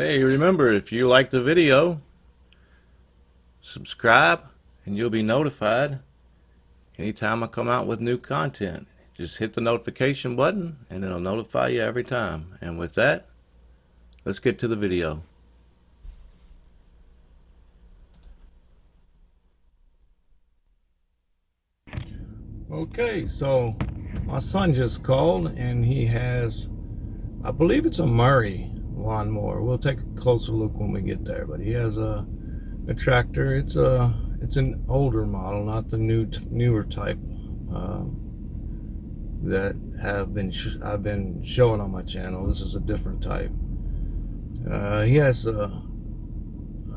Hey, remember, if you like the video, subscribe and you'll be notified anytime I come out with new content. Just hit the notification button and it'll notify you every time. And with that, let's get to the video. Okay, so my son just called and he has, I believe it's a Murray lawnmower. We'll take a closer look when we get there, but he has a tractor. It's an older model, not the newer type that I've been showing on my channel. This is a different type. He has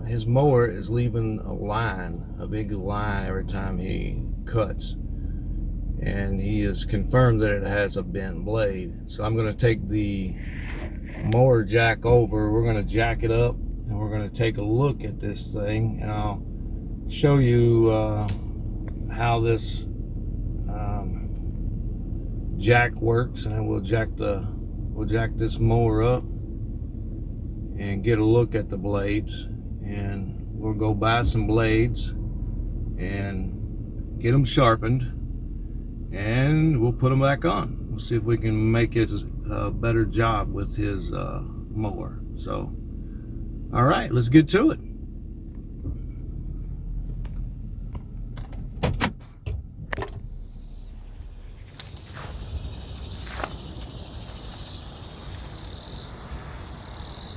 his mower is leaving a big line every time he cuts, and he has confirmed that it has a bent blade. So I'm going to take the mower jack over. We're going to jack it up and we're going to take a look at this thing, and I'll show you how this jack works, and then we'll jack this mower up and get a look at the blades, and we'll go buy some blades and get them sharpened, and we'll put them back on. We'll see if we can make it a better job with his mower. So, all right, let's get to it.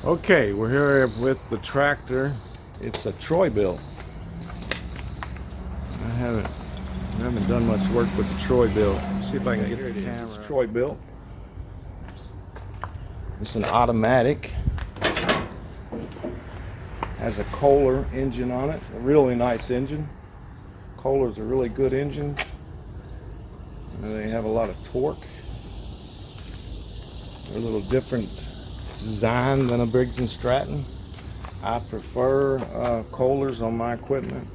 Okay, we're here with the tractor. It's a Troy-Bilt. I haven't done much work with the Troy-Bilt. Let's see if I can get the camera. It's Troy-Bilt. It's an automatic. Has a Kohler engine on it. A really nice engine. Kohlers are really good engines. And they have a lot of torque. They're a little different design than a Briggs & Stratton. I prefer Kohlers on my equipment.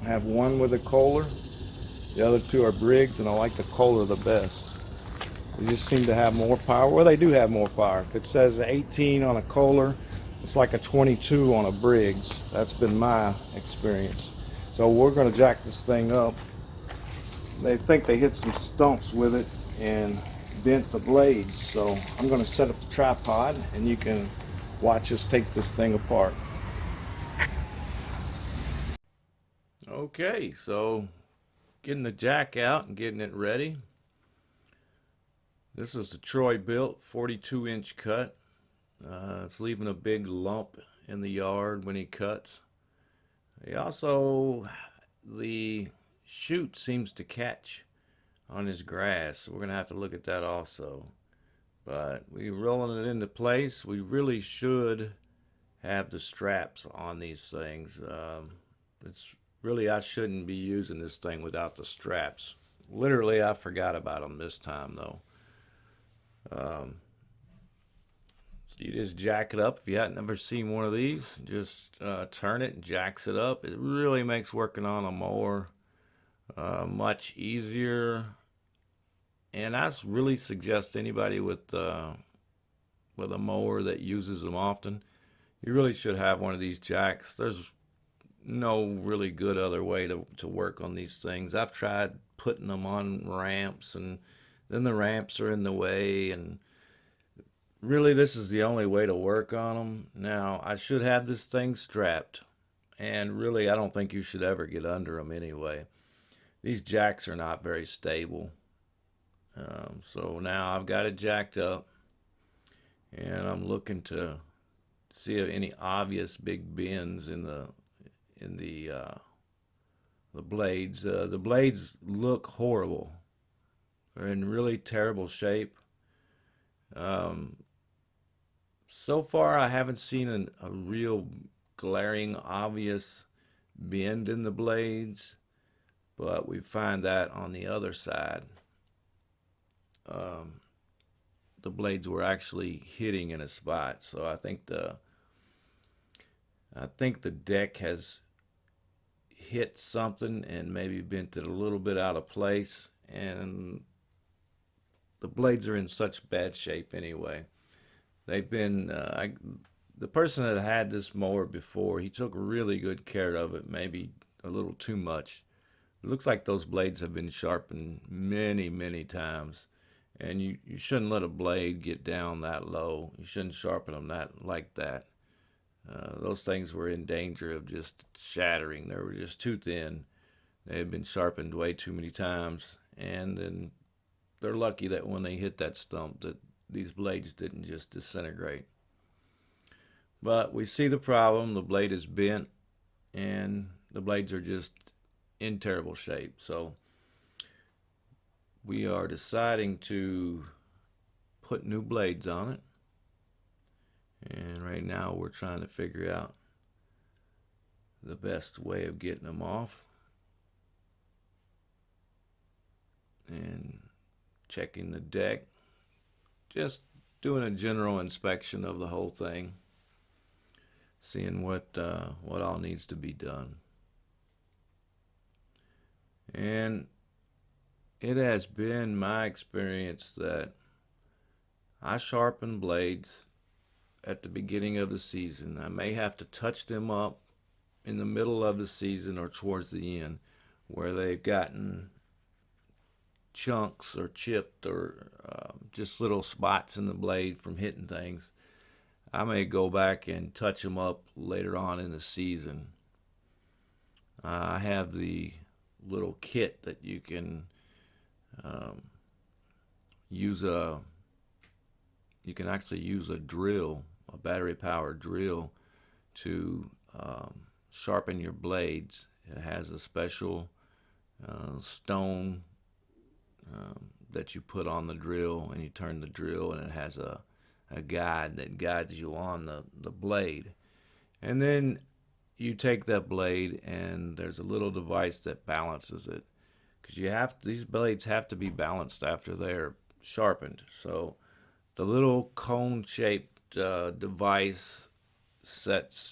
I have one with a Kohler. The other two are Briggs, and I like the Kohler the best. They just seem to have more power. Well, they do have more power. If it says 18 on a Kohler, it's like a 22 on a Briggs. That's been my experience. So we're going to jack this thing up. They think they hit some stumps with it and bent the blades, so I'm going to set up the tripod and you can watch us take this thing apart. Okay, so getting the jack out and getting it ready. This is the Troy-Bilt 42-inch cut. It's leaving a big lump in the yard when he cuts. The chute seems to catch on his grass, so we're gonna have to look at that also. But we're rolling it into place. We really should have the straps on these things. It's really, I shouldn't be using this thing without the straps. Literally, I forgot about them this time though. So you just jack it up. If you hadn't ever seen one of these, just turn it and jacks it up. It really makes working on a mower much easier, and I really suggest anybody with a mower that uses them often, you really should have one of these jacks. There's no really good other way to work on these things. I've tried putting them on ramps, and then the ramps are in the way, and really this is the only way to work on them. Now, I should have this thing strapped, and really I don't think you should ever get under them anyway. These jacks are not very stable. So now I've got it jacked up, and I'm looking to see if any obvious big bends in the blades. The blades look horrible. They're in really terrible shape. So far I haven't seen a real glaring obvious bend in the blades, but we find that on the other side. The blades were actually hitting in a spot, so I think the deck has hit something and maybe bent it a little bit out of place, and the blades are in such bad shape anyway. They've been the person that had this mower before, he took really good care of it, maybe a little too much. It looks like those blades have been sharpened many, many times. And you shouldn't let a blade get down that low. You shouldn't sharpen them that like that. Those things were in danger of just shattering. They were just too thin. They had been sharpened way too many times. And then they're lucky that when they hit that stump that these blades didn't just disintegrate. But we see the problem. The blade is bent and the blades are just in terrible shape. So we are deciding to put new blades on it. And right now we're trying to figure out the best way of getting them off. And checking the deck. Just doing a general inspection of the whole thing. Seeing what all needs to be done. And it has been my experience that I sharpen blades at the beginning of the season. I may have to touch them up in the middle of the season or towards the end where they've gotten chunks or chipped or just little spots in the blade from hitting things. I may go back and touch them up later on in the season. I have the little kit that you can you can actually use a drill, a battery-powered drill, to sharpen your blades. It has a special stone that you put on the drill, and you turn the drill, and it has a guide that guides you on the blade. And then you take that blade, and there's a little device that balances it, because these blades have to be balanced after they're sharpened. So the little cone-shaped device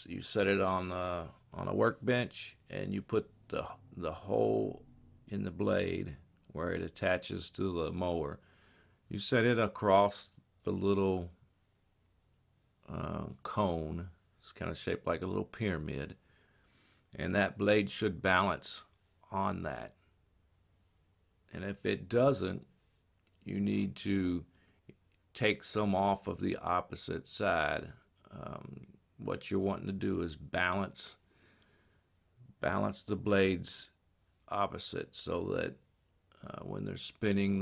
you set it on a workbench, and you put the hole in the blade where it attaches to the mower. You set it across the little cone. It's kind of shaped like a little pyramid, and that blade should balance on that. And if it doesn't, you need to take some off of the opposite side. What you're wanting to do is balance the blades opposite, so that when they're spinning,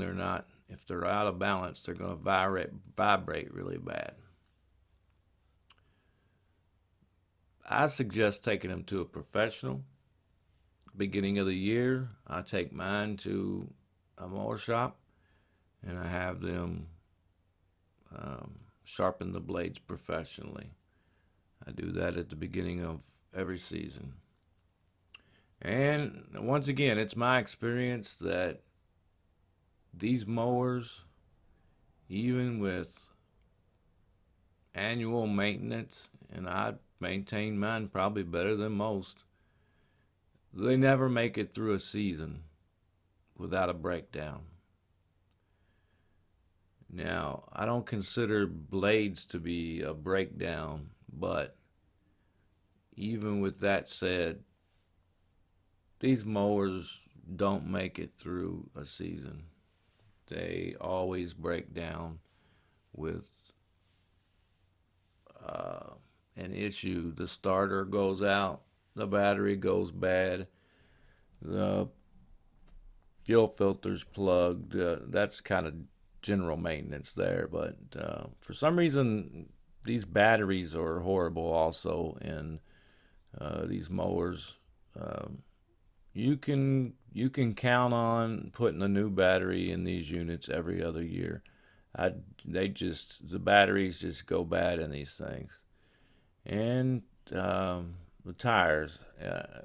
if they're out of balance, they're going to vibrate really bad. I suggest taking them to a professional. Beginning of the year, I take mine to a mower shop, and I have them sharpen the blades professionally. I do that at the beginning of every season. And once again, it's my experience that these mowers, even with annual maintenance, and I maintain mine probably better than most, they never make it through a season without a breakdown. Now, I don't consider blades to be a breakdown, but even with that said, these mowers don't make it through a season. They always break down with an issue. The starter goes out, the battery goes bad, the fuel filter's plugged. That's kind of general maintenance there, but for some reason these batteries are horrible also in these mowers. You can count on putting a new battery in these units every other year. The batteries just go bad in these things. And the tires,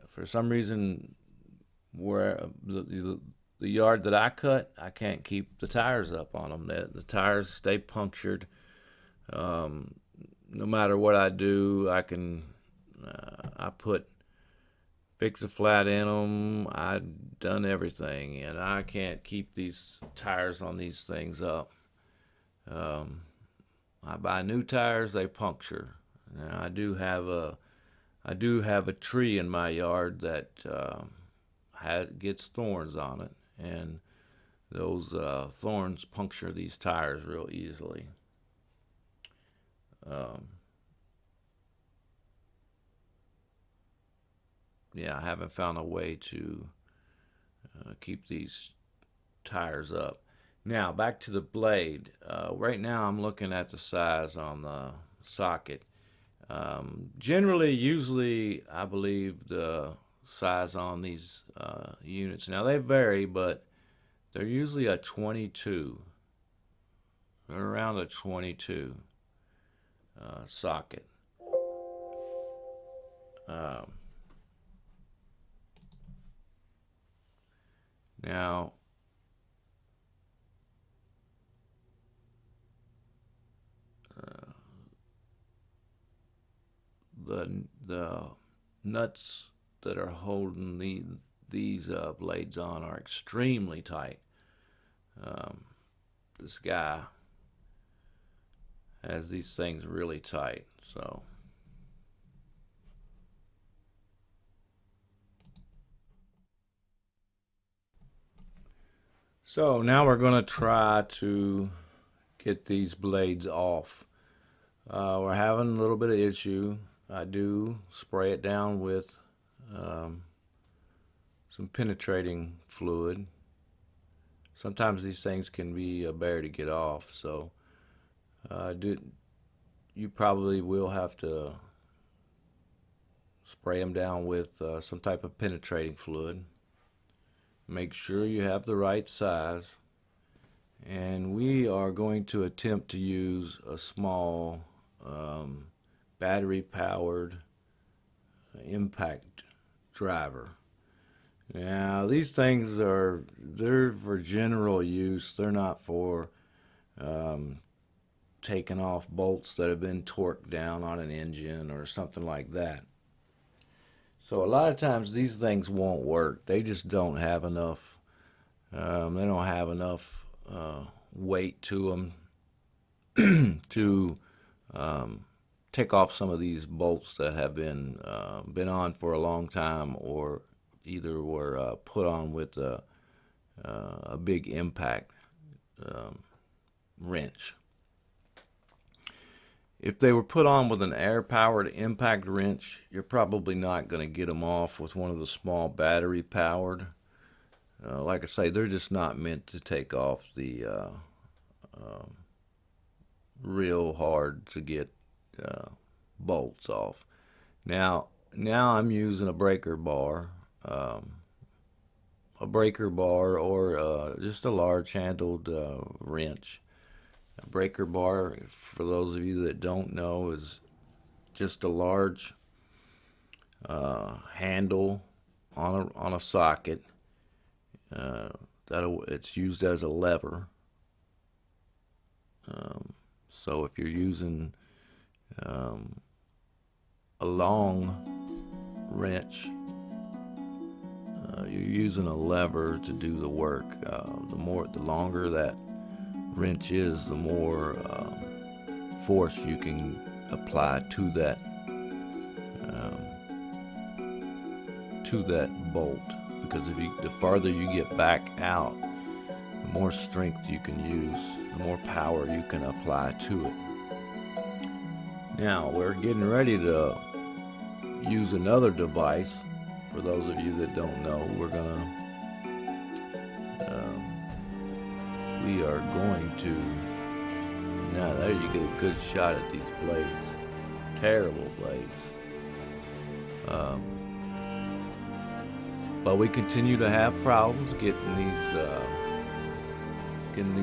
for some reason, where the yard that I cut, I can't keep the tires up on them. The tires stay punctured. No matter what I do, I put fix-a-flat in them. I've done everything, and I can't keep these tires on these things up. I buy new tires, they puncture. Now I do have a tree in my yard that gets thorns on it, and those thorns puncture these tires real easily. Um, yeah, I haven't found a way to keep these tires up. Now back to the blade. Right now I'm looking at the size on the socket. Usually, I believe the size on these units. Now they vary, but they're usually a 22. They're around a 22 socket. Um, now, uh, the nuts that are holding these blades on are extremely tight. This guy has these things really tight, so now we're going to try to get these blades off. We're having a little bit of issue. I do spray it down with some penetrating fluid. Sometimes these things can be a bear to get off, so you probably will have to spray them down with some type of penetrating fluid. Make sure you have the right size. And we are going to attempt to use a small battery powered impact driver. Now these things they're for general use. They're not for taking off bolts that have been torqued down on an engine or something like that. So a lot of times these things won't work. They just don't have enough. They don't have enough weight to them to take off some of these bolts that have been on for a long time, or either were put on with a big impact wrench. If they were put on with an air-powered impact wrench, you're probably not going to get them off with one of the small battery-powered. Like I say, they're just not meant to take off the real hard to get bolts off. Now I'm using a breaker bar or just a large-handled wrench. A breaker bar, for those of you that don't know, is just a large handle on a socket. It's used as a lever. So if you're using a long wrench, you're using a lever to do the work. The longer that wrench is, the more force you can apply to that bolt. Because the farther you get back out, the more strength you can use, the more power you can apply to it. Now we're getting ready to use another device. For those of you that don't know, we are going to, now there you get a good shot at these blades. Terrible blades. But we continue to have problems getting these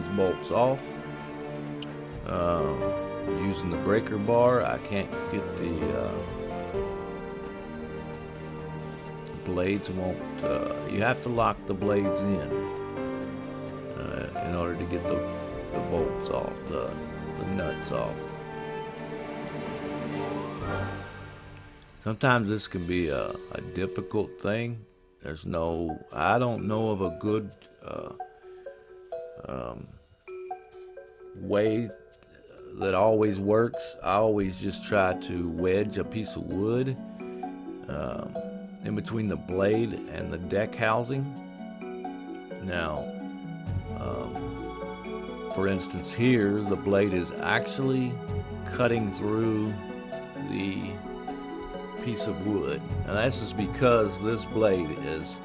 bolts off. Using the breaker bar, I can't get the blades won't. You have to lock the blades in order to get the bolts off, the nuts off. Sometimes this can be a difficult thing. I don't know of a good way that always works. I always just try to wedge a piece of wood in between the blade and the deck housing. Now, for instance here, the blade is actually cutting through the piece of wood. And that's just because this blade is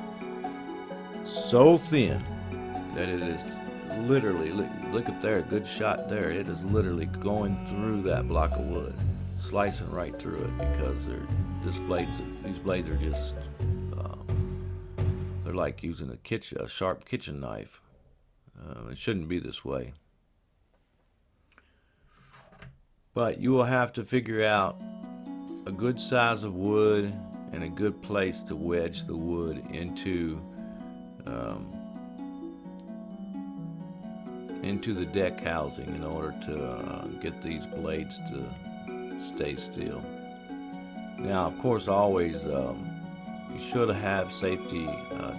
so thin that it is literally, look at there, good shot there. It is literally going through that block of wood, slicing right through it, because these blades are just, they're like using a sharp kitchen knife. It shouldn't be this way. But you will have to figure out a good size of wood and a good place to wedge the wood into the deck housing in order to get these blades to stay still. Now, of course, always you should have safety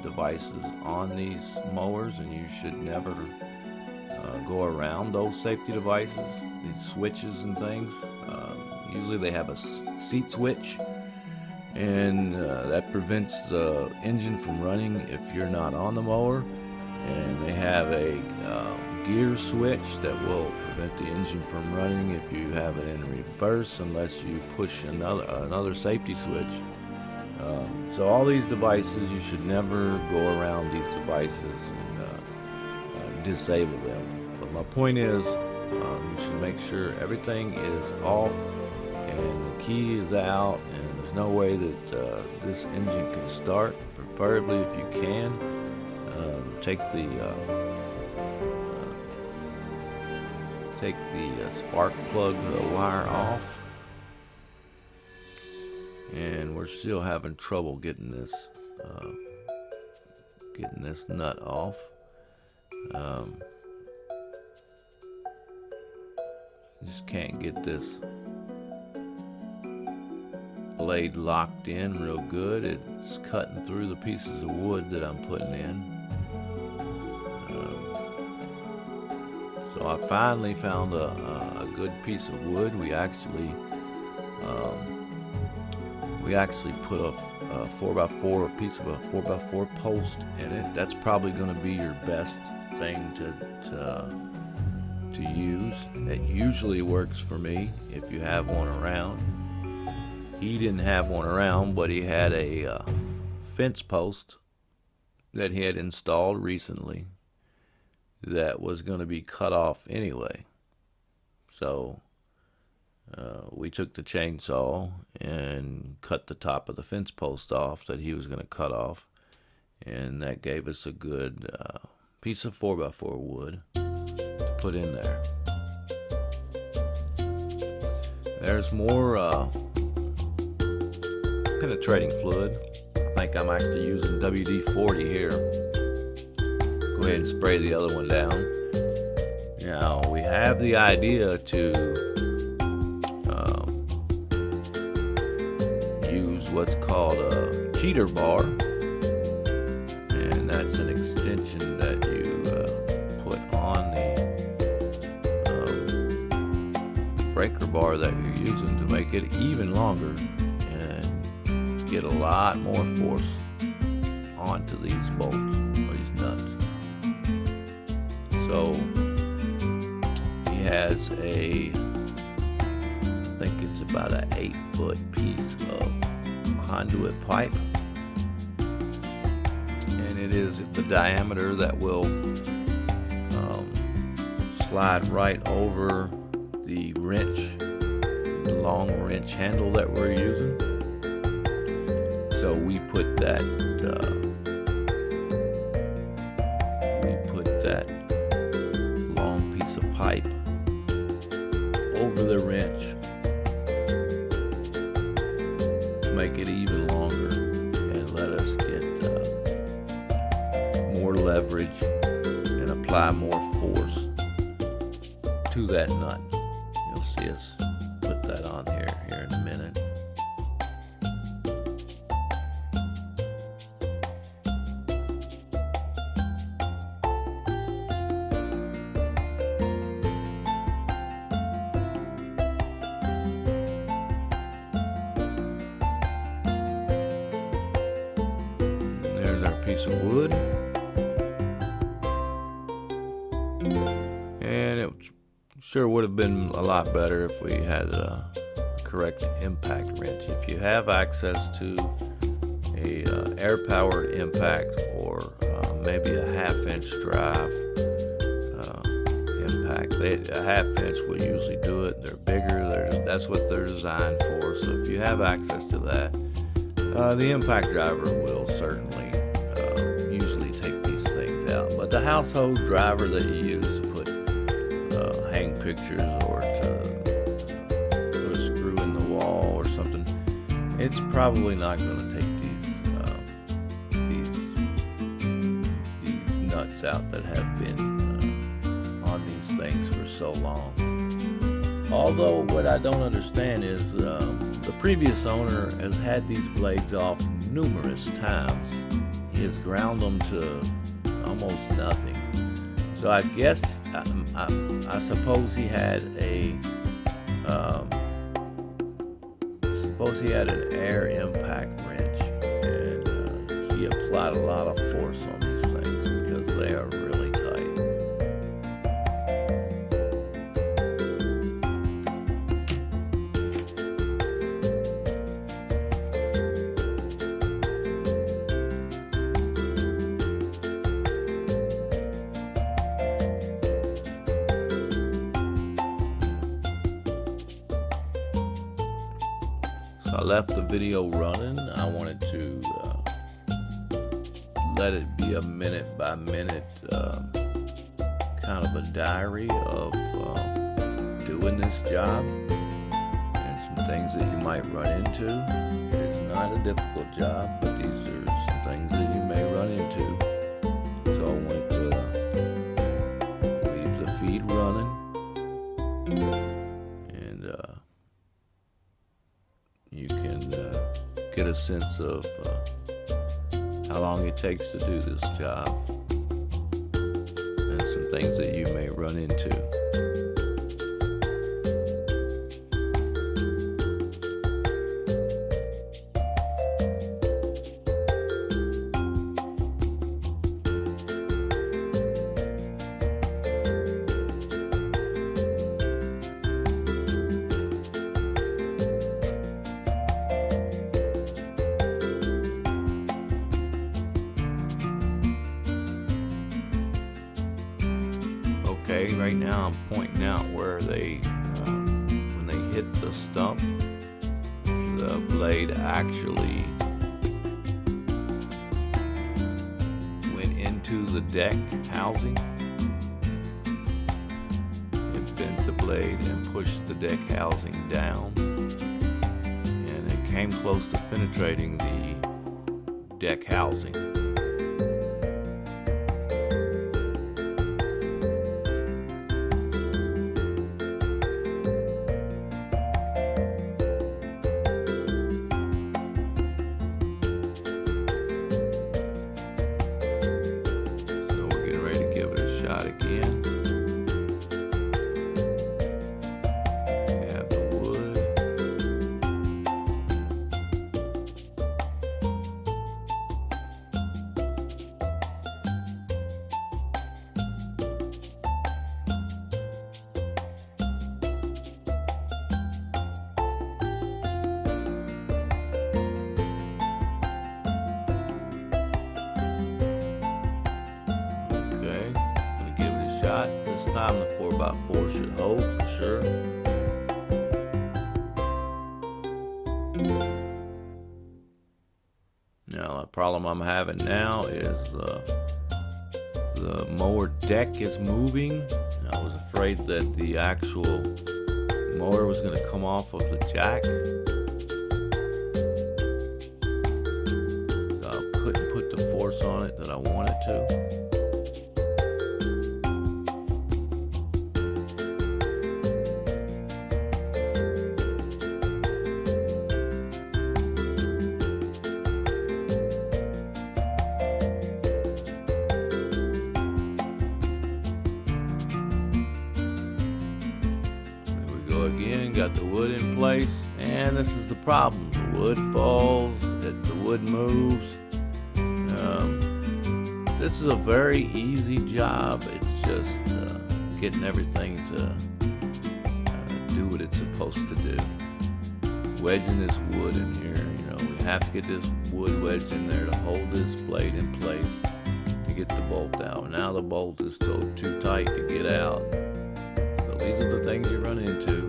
devices on these mowers, and you should never go around those safety devices, these switches and things. Usually they have a seat switch, and that prevents the engine from running if you're not on the mower. And they have a gear switch that will prevent the engine from running if you have it in reverse, unless you push another safety switch. So all these devices, you should never go around these devices and disable them. But my point is, you should make sure everything is off and the key is out, and there's no way that this engine can start. Preferably, if you can, take the spark plug wire off. And we're still having trouble getting this nut off. Just can't get this blade locked in real good. It's cutting through the pieces of wood that I'm putting in. So I finally found a good piece of wood. We actually put a 4x4, a piece of a 4x4 post in it. That's probably going to be your best thing to use. It usually works for me if you have one around. He didn't have one around, but he had a fence post that he had installed recently that was going to be cut off anyway. So we took the chainsaw and cut the top of the fence post off that he was going to cut off, and that gave us a good piece of 4x4 wood to put in there. There's more penetrating fluid. I think I'm actually using WD-40 here. Go ahead and spray the other one down. Now we have the idea to use what's called a cheater bar, and that's an extension that you put on the breaker bar that you're using to make it even longer and get a lot more force onto these bolts or these nuts. So he has I think it's about an 8-foot piece of conduit pipe, and it is the diameter that will slide right over the wrench, the long wrench handle that we're using. So we put that long piece of pipe over the wrench to make it even longer and let us get more leverage and apply more force to that nut. You'll see us put that on here in a minute. piece of wood. And it sure would have been a lot better if we had a correct impact wrench. If you have access to a air-powered impact, or maybe a half-inch drive impact, a half-inch will usually do it. They're bigger. That's what they're designed for. So if you have access to that, the impact driver will certainly usually take these things out. But the household driver that you use to put hang pictures, or to put a screw in the wall or something, it's probably not going to take these nuts out that have been on these things for so long. Although what I don't understand is the previous owner has had these blades off numerous times. He has ground them to almost nothing. So I guess I suppose he had an air impact wrench, and he applied a lot of force on these things because they are really tight. I left the video running. I wanted to let it be a minute by minute kind of a diary of doing this job and some things that you might run into. It's not a difficult job, but these are some things that you may run into. So I wanted to leave the feed running, and you can get a sense of how long it takes to do this job and some things that you may run into. Okay, right now I'm pointing out where they, when they hit the stump, the blade actually went into the deck housing. It bent the blade and pushed the deck housing down, and it came close to penetrating the deck housing. Again, have the wood. This time the 4x4 should hold for sure. Now the problem I'm having now is the mower deck is moving. I was afraid that the actual mower was going to come off of the jack. So I couldn't put the force on it that I wanted to. Again, got the wood in place, and this is the problem. The wood falls, the wood moves. this is a very easy job. It's just getting everything to do what it's supposed to do. Wedging this wood in here, we have to get this wood wedged in there to hold this blade in place to get the bolt out. Now the bolt is still too tight to get out. So these are the things you run into.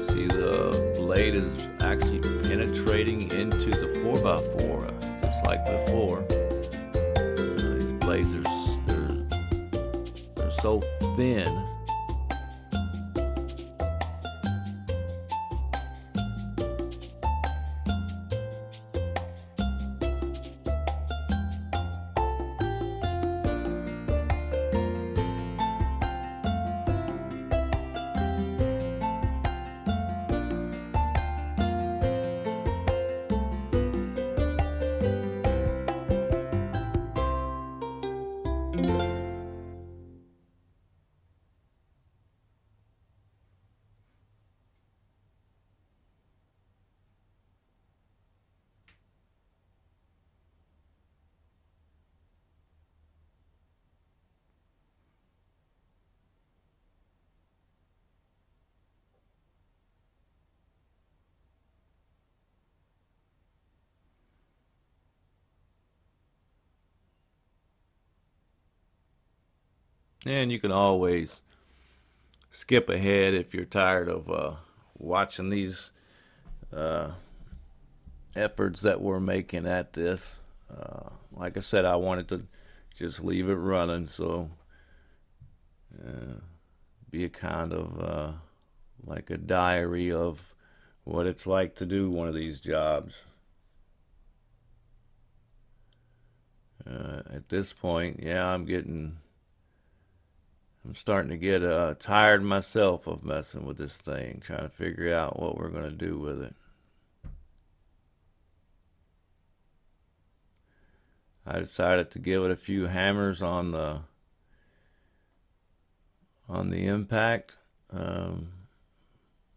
See, the blade is actually penetrating into the 4x4 just like before. These blades they're so thin. And you can always skip ahead if you're tired of watching these efforts that we're making at this. Like I said, I wanted to just leave it running, so be a kind of like a diary of what it's like to do one of these jobs. At this point, yeah, I'm starting to get tired myself of messing with this thing, trying to figure out what we're going to do with it. I decided to give it a few hammers on the impact.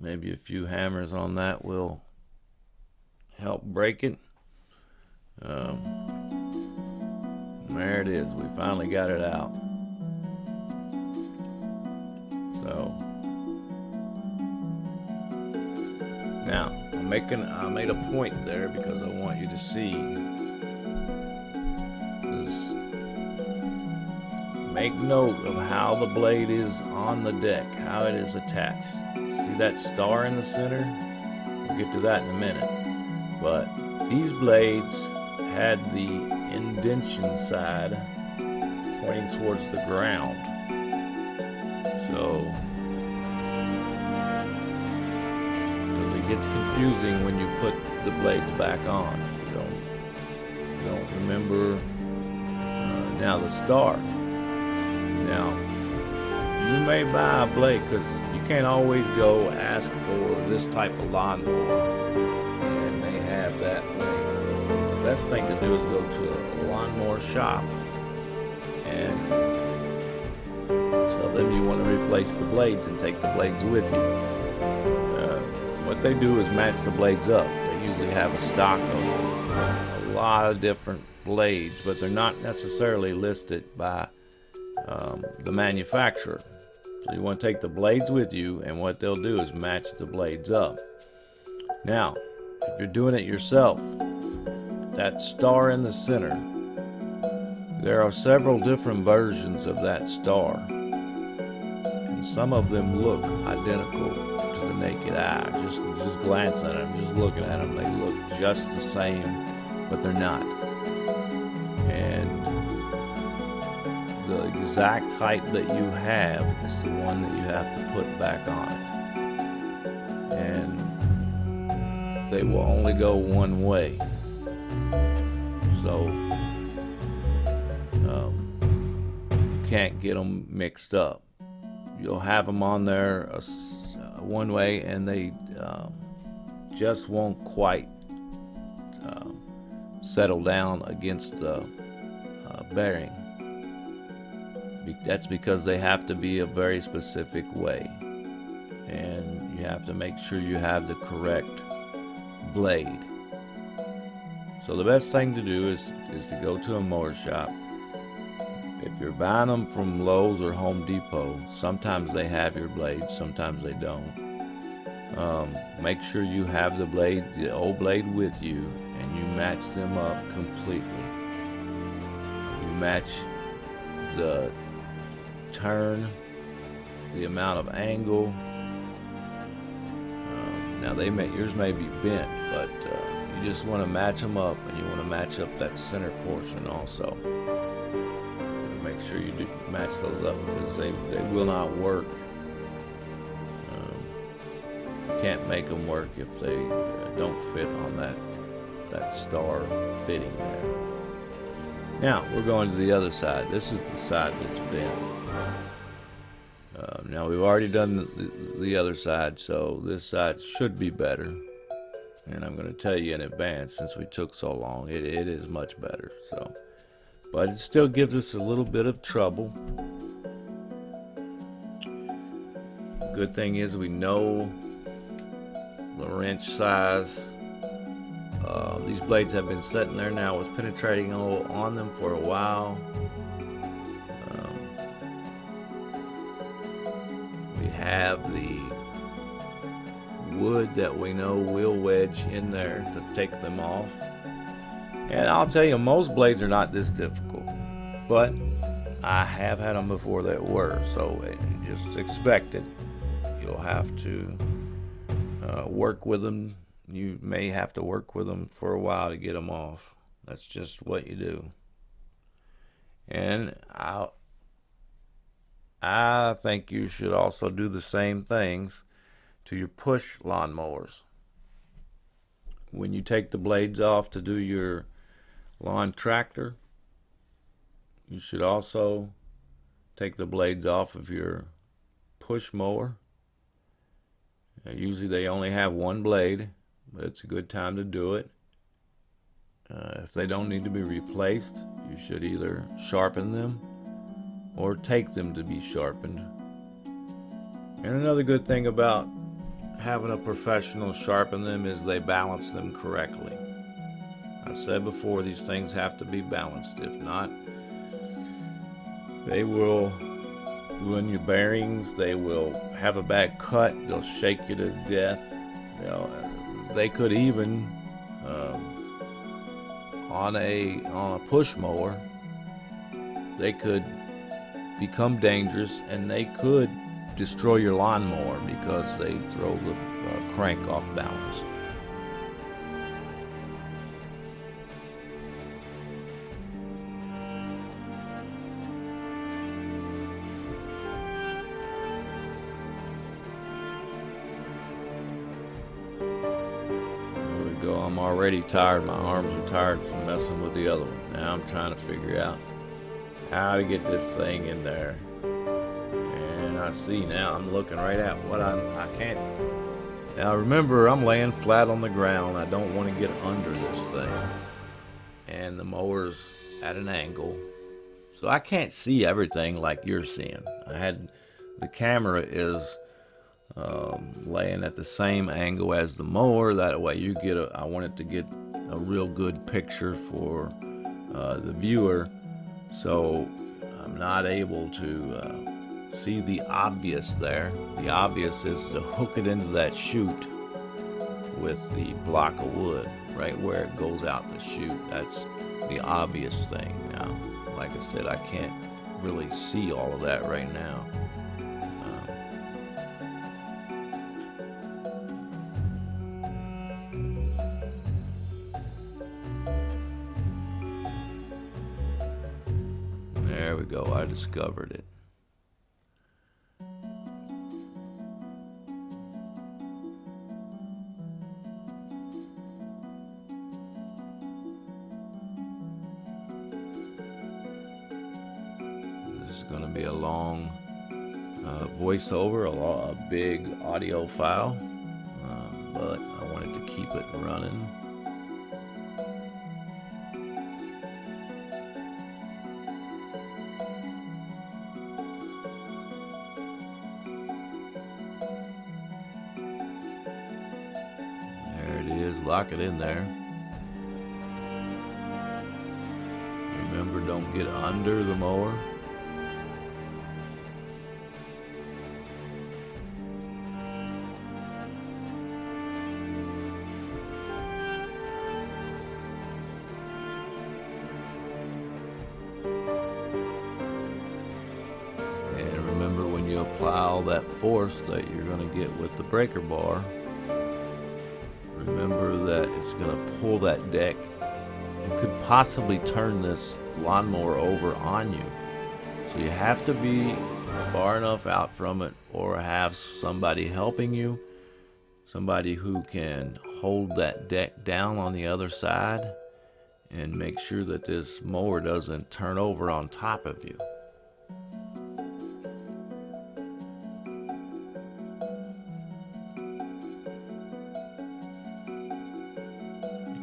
Maybe a few hammers on that will help break it. There it is. We finally got it out. So now I made a point there because I want you to see this. Make note of how the blade is on the deck, how it is attached. See that star in the center? We'll get to that in a minute. But these blades had the indentation side pointing towards the ground. So, because it gets confusing when you put the blades back on. You don't remember. Now the star. Now, you may buy a blade because you can't always go ask for this type of lawnmower, and they have that. The best thing to do is go to a lawnmower shop and tell them you want to replace the blades and take the blades with you. What they do is match the blades up. They usually have a stock of a lot of different blades, but they're not necessarily listed by the manufacturer. So you want to take the blades with you, and what they'll do is match the blades up. Now, if you're doing it yourself, that star in the center, there are several different versions of that star, and some of them look identical to the naked eye. Just glancing at them, just looking at them, they look just the same, but they're not. And the exact type that you have is the one that you have to put back on it, and they will only go one way. So you can't get them mixed up. You'll have them on there one way, and they just won't quite settle down against the bearing, That's because they have to be a very specific way, and you have to make sure you have the correct blade. So the best thing to do is to go to a mower shop. If you're buying them from Lowe's or Home Depot, sometimes they have your blades, sometimes they don't. Make sure you have the old blade with you, and you match them up completely. You match the turn, the amount of angle. Now yours may be bent, but you just want to match them up, and you want to match up that center portion also. Make sure you do match those up, because they will not work. You can't make them work if they don't fit on that star fitting there. Now we're going to the other side. This is the side that's bent. Now we've already done the other side, so this side should be better. And I'm going to tell you in advance, since we took so long, it is much better. So, but it still gives us a little bit of trouble. Good thing is we know the wrench size. These blades have been sitting there now with penetrating oil on them for a while. We have the wood that we know will wedge in there to take them off. And I'll tell you, most blades are not this difficult, but I have had them before that were, so just expect it. You'll have to work with them. You may have to work with them for a while to get them off. That's just what you do. And I think you should also do the same things to your push lawnmowers. When you take the blades off to do your lawn tractor, you should also take the blades off of your push mower. Usually they only have one blade, but it's a good time to do it. If they don't need to be replaced, you should either sharpen them or take them to be sharpened. And another good thing about having a professional sharpen them is they balance them correctly. I said before, these things have to be balanced. If not, they will ruin your bearings. They will have a bad cut. They'll shake you to death. They could even on a push mower, they could become dangerous, and they could destroy your lawnmower because they throw the crank off balance. I'm already tired. My arms are tired from messing with the other one. Now I'm trying to figure out how to get this thing in there. And I see now, I'm looking right at what I can't. Now remember, I'm laying flat on the ground. I don't want to get under this thing. And the mower's at an angle, so I can't see everything like you're seeing. The camera is laying at the same angle as the mower. That way you get I want it to get a real good picture for the viewer, so I'm not able to see the obvious there. The obvious is to hook it into that chute with the block of wood right where it goes out the chute. That's the obvious thing. Now, like I said, I can't really see all of that right now. There we go, I discovered it. This is going to be a long voiceover, a big audio file, but I wanted to keep it running. lock it in there. Remember, don't get under the mower. And remember, when you apply all that force that you're going to get with the breaker bar, remember that it's going to pull that deck and could possibly turn this lawnmower over on you. So you have to be far enough out from it, or have somebody helping you, somebody who can hold that deck down on the other side and make sure that this mower doesn't turn over on top of you.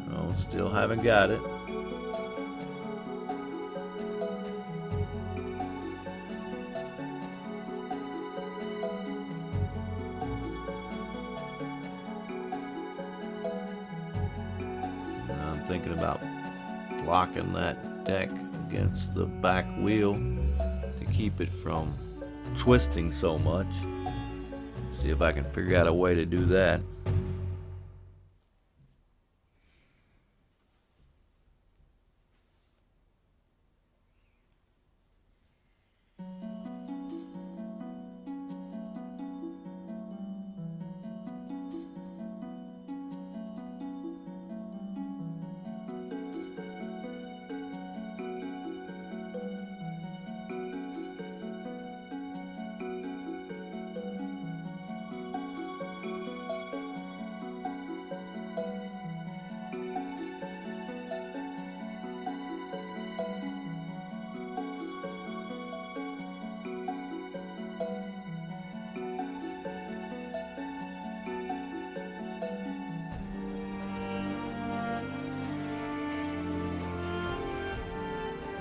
No, still haven't got it. I'm thinking about blocking that deck against the back wheel to keep it from twisting so much. See if I can figure out a way to do that.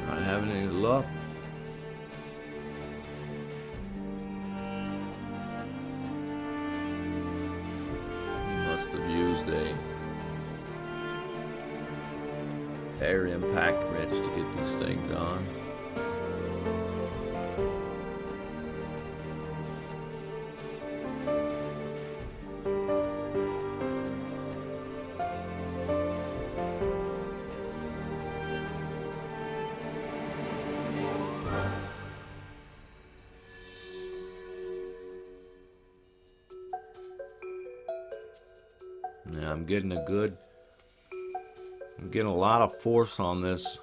Not having any luck. He must have used a air impact wrench to get these things on. Now I'm getting a lot of force on this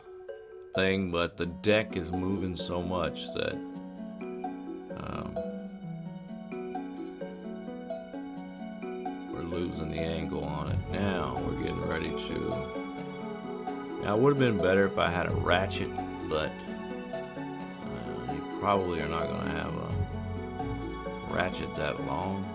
thing, but the deck is moving so much that we're losing the angle on it. Now we're getting ready to. Now it would have been better if I had a ratchet, but you probably are not going to have a ratchet that long.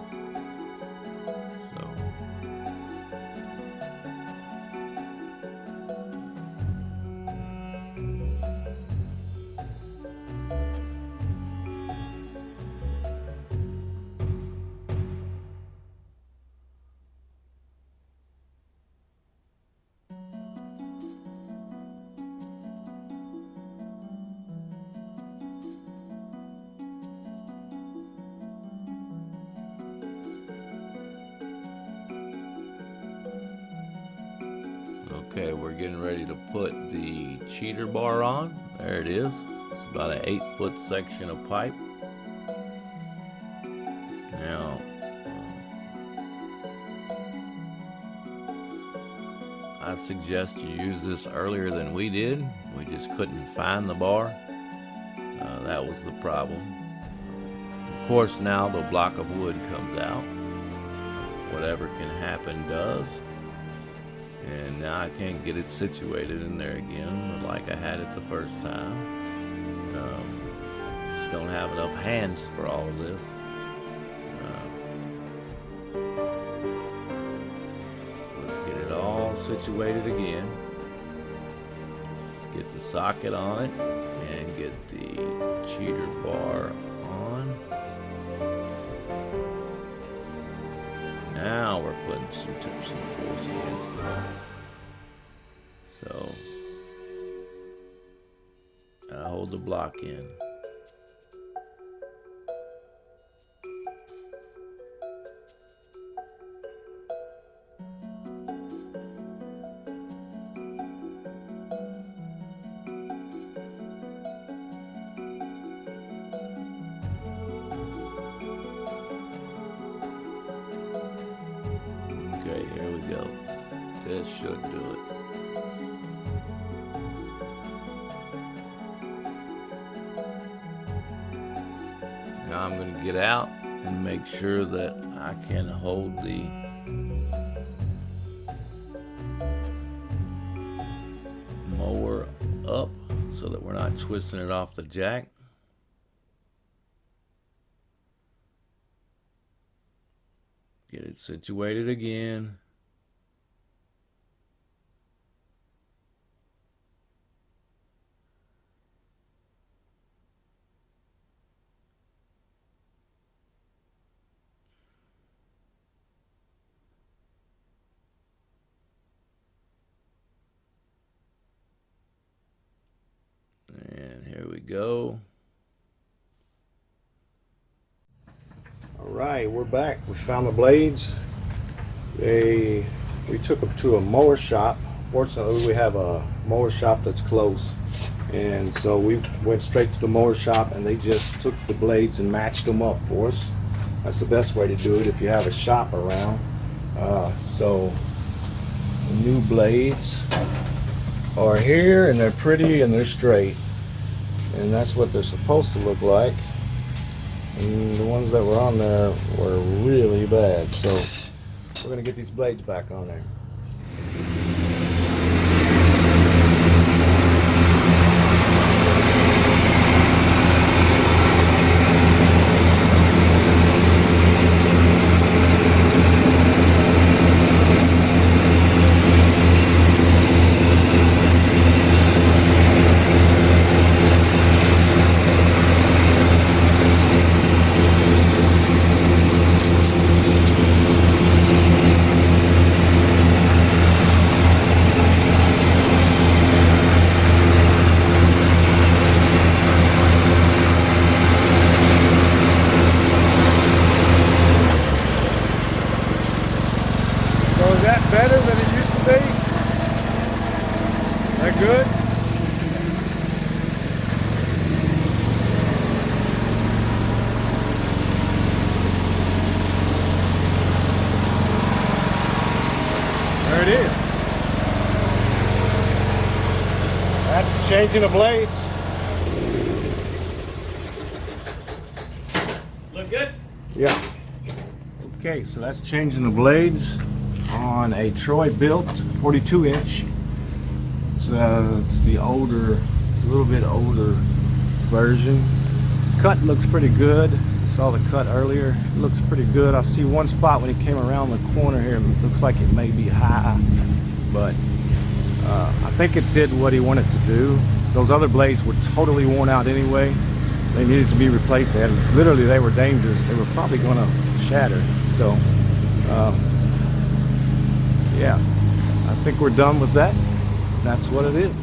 Okay, we're getting ready to put the cheater bar on. There it is. It's about an 8-foot section of pipe. Now, I suggest you use this earlier than we did. We just couldn't find the bar. That was the problem. Of course, now the block of wood comes out. Whatever can happen does. And now I can't get it situated in there again like I had it the first time. Just don't have enough hands for all of this. So let's get it all situated again. Get the socket on it and get the cheater bar on. Now we're putting some tips and force against it. So I hold the block in. Okay, here we go. This should do it. Now I'm going to get out and make sure that I can hold the mower up so that we're not twisting it off the jack. Get it situated again. And here we go. All right, we're back. We found the blades. We took them to a mower shop. Fortunately, we have a mower shop that's close, and so we went straight to the mower shop, and they just took the blades and matched them up for us. That's the best way to do it if you have a shop around. So the new blades are here, and they're pretty and they're straight, and that's what they're supposed to look like. And the ones that were on there were really bad, so we're going to get these blades back on there. So is that better than it used to be? That good? There it is. That's changing the blades. Look good? Yeah. Okay, so that's changing the blades on a Troy built 42 inch. It's the older, it's a little bit older version. Cut looks pretty good. Saw the cut earlier. It looks pretty good. I see one spot when it came around the corner here. It looks like it may be high, but I think it did what he wanted to do. Those other blades were totally worn out anyway. They needed to be replaced. They were dangerous. They were probably going to shatter. So yeah, I think we're done with that. That's what it is.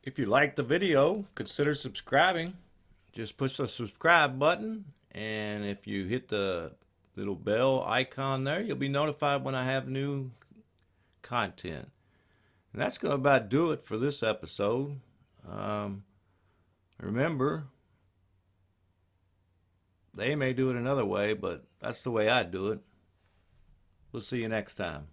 If you liked the video, consider subscribing. Just push the subscribe button, and if you hit the little bell icon there, you'll be notified when I have new content. And that's going to about do it for this episode. Remember, they may do it another way, but that's the way I do it. We'll see you next time.